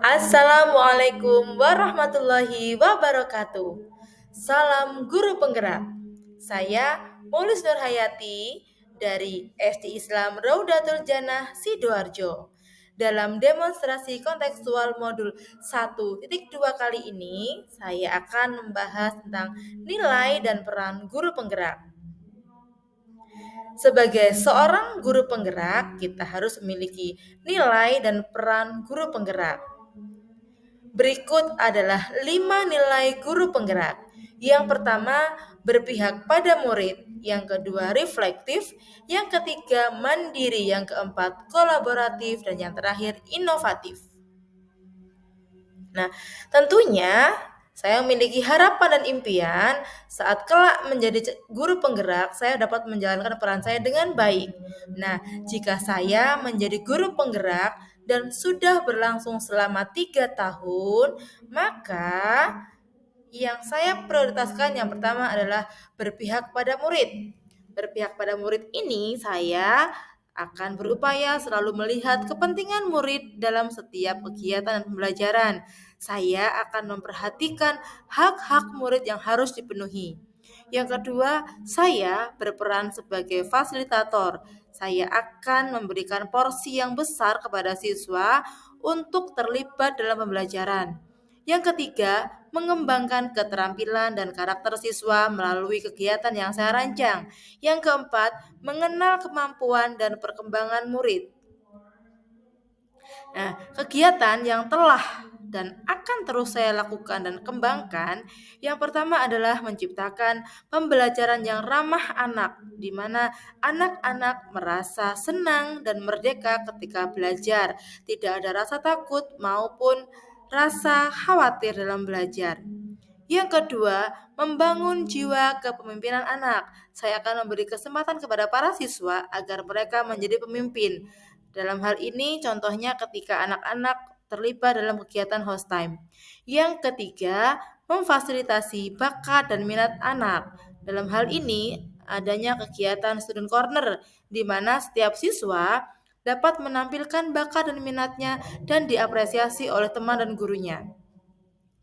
Assalamualaikum warahmatullahi wabarakatuh. Salam guru penggerak. Saya Maulis Nurhayati dari SD Islam Raudatul Jannah Sidoarjo. Dalam demonstrasi kontekstual modul 1.2 kali ini, saya akan membahas tentang nilai dan peran guru penggerak. Sebagai seorang guru penggerak, kita harus memiliki nilai dan peran guru penggerak. Berikut adalah 5 nilai guru penggerak. Yang pertama, berpihak pada murid. Yang kedua, reflektif. Yang ketiga, mandiri. Yang keempat, kolaboratif. Dan yang terakhir, inovatif. Nah, tentunya saya memiliki harapan dan impian saat kelak menjadi guru penggerak, saya dapat menjalankan peran saya dengan baik. Nah, jika saya menjadi guru penggerak dan sudah berlangsung selama 3 tahun, maka yang saya prioritaskan yang pertama adalah berpihak pada murid. Berpihak pada murid ini saya akan berupaya selalu melihat kepentingan murid dalam setiap kegiatan dan pembelajaran. Saya akan memperhatikan hak-hak murid yang harus dipenuhi. Yang kedua, saya berperan sebagai fasilitator. Saya akan memberikan porsi yang besar kepada siswa untuk terlibat dalam pembelajaran. Yang ketiga, mengembangkan keterampilan dan karakter siswa melalui kegiatan yang saya rancang. Yang keempat, mengenal kemampuan dan perkembangan murid. Nah, kegiatan yang telah dan akan terus saya lakukan dan kembangkan, yang pertama adalah menciptakan pembelajaran yang ramah anak, di mana anak-anak merasa senang dan merdeka ketika belajar, tidak ada rasa takut maupun rasa khawatir dalam belajar. Yang kedua, membangun jiwa kepemimpinan anak. Saya akan memberi kesempatan kepada para siswa agar mereka menjadi pemimpin. Dalam hal ini, contohnya ketika anak-anak terlibat dalam kegiatan host time. Yang ketiga, memfasilitasi bakat dan minat anak. Dalam hal ini, adanya kegiatan student corner, di mana setiap siswa dapat menampilkan bakat dan minatnya dan diapresiasi oleh teman dan gurunya.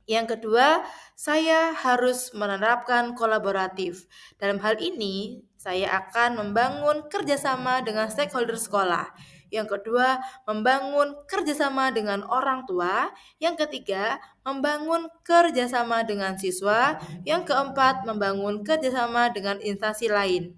Yang kedua, saya harus menerapkan kolaboratif. Dalam hal ini, saya akan membangun kerjasama dengan stakeholder sekolah. Yang kedua, membangun kerjasama dengan orang tua. Yang ketiga, membangun kerjasama dengan siswa. Yang keempat, membangun kerjasama dengan instansi lain.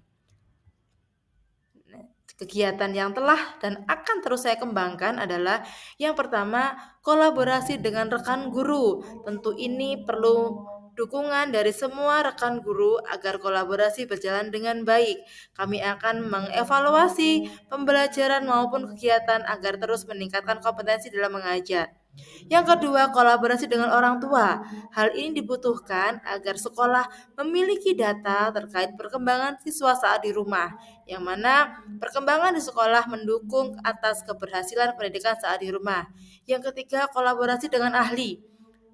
Kegiatan yang telah dan akan terus saya kembangkan adalah yang pertama, kolaborasi dengan rekan guru. Tentu ini perlu dukungan dari semua rekan guru agar kolaborasi berjalan dengan baik. Kami akan mengevaluasi pembelajaran maupun kegiatan agar terus meningkatkan kompetensi dalam mengajar. Yang kedua, kolaborasi dengan orang tua. Hal ini dibutuhkan agar sekolah memiliki data terkait perkembangan siswa saat di rumah, yang mana perkembangan di sekolah mendukung atas keberhasilan pendidikan saat di rumah. Yang ketiga, kolaborasi dengan ahli.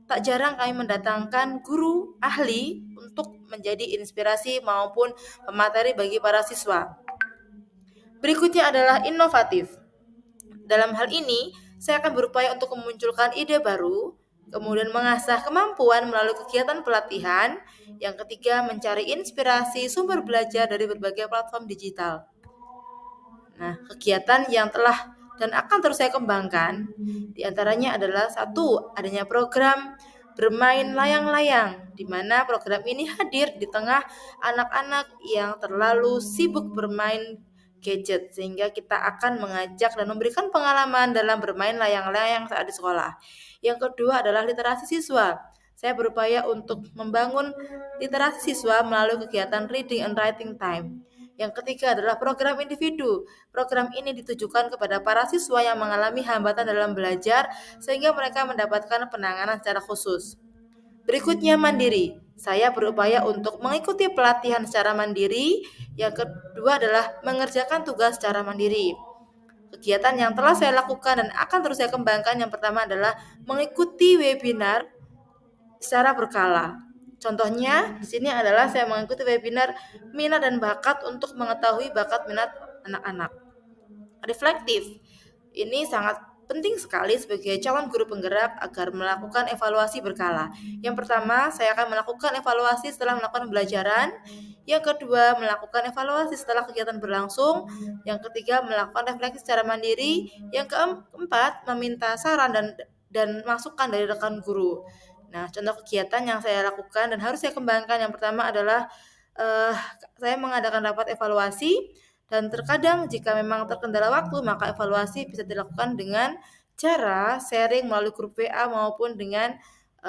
Tak jarang kami mendatangkan guru ahli untuk menjadi inspirasi maupun pemateri bagi para siswa. Berikutnya adalah inovatif. Dalam hal ini, saya akan berupaya untuk memunculkan ide baru, kemudian mengasah kemampuan melalui kegiatan pelatihan. Yang ketiga, mencari inspirasi sumber belajar dari berbagai platform digital. Nah, kegiatan yang telah dan akan terus saya kembangkan, diantaranya adalah satu, adanya program bermain layang-layang, di mana program ini hadir di tengah anak-anak yang terlalu sibuk bermain gadget, sehingga kita akan mengajak dan memberikan pengalaman dalam bermain layang-layang saat di sekolah. Yang kedua adalah literasi siswa. Saya berupaya untuk membangun literasi siswa melalui kegiatan reading and writing time. Yang ketiga adalah program individu. Program ini ditujukan kepada para siswa yang mengalami hambatan dalam belajar sehingga mereka mendapatkan penanganan secara khusus. Berikutnya mandiri. Saya berupaya untuk mengikuti pelatihan secara mandiri. Yang kedua adalah mengerjakan tugas secara mandiri. Kegiatan yang telah saya lakukan dan akan terus saya kembangkan yang pertama adalah mengikuti webinar secara berkala. Contohnya di sini adalah saya mengikuti webinar minat dan bakat untuk mengetahui bakat minat anak-anak. Reflektif. Ini sangat penting sekali sebagai calon guru penggerak agar melakukan evaluasi berkala. Yang pertama, saya akan melakukan evaluasi setelah melakukan pembelajaran. Yang kedua, melakukan evaluasi setelah kegiatan berlangsung. Yang ketiga, melakukan refleksi secara mandiri. Yang keempat, meminta saran dan masukan dari rekan guru. Nah, contoh kegiatan yang saya lakukan dan harus saya kembangkan yang pertama adalah saya mengadakan rapat evaluasi, dan terkadang jika memang terkendala waktu, maka evaluasi bisa dilakukan dengan cara sharing melalui grup WA maupun dengan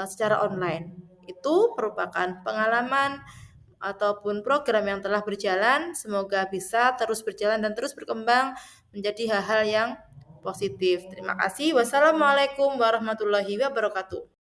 secara online. Itu merupakan pengalaman ataupun program yang telah berjalan, semoga bisa terus berjalan dan terus berkembang menjadi hal-hal yang positif. Terima kasih. Wassalamualaikum warahmatullahi wabarakatuh.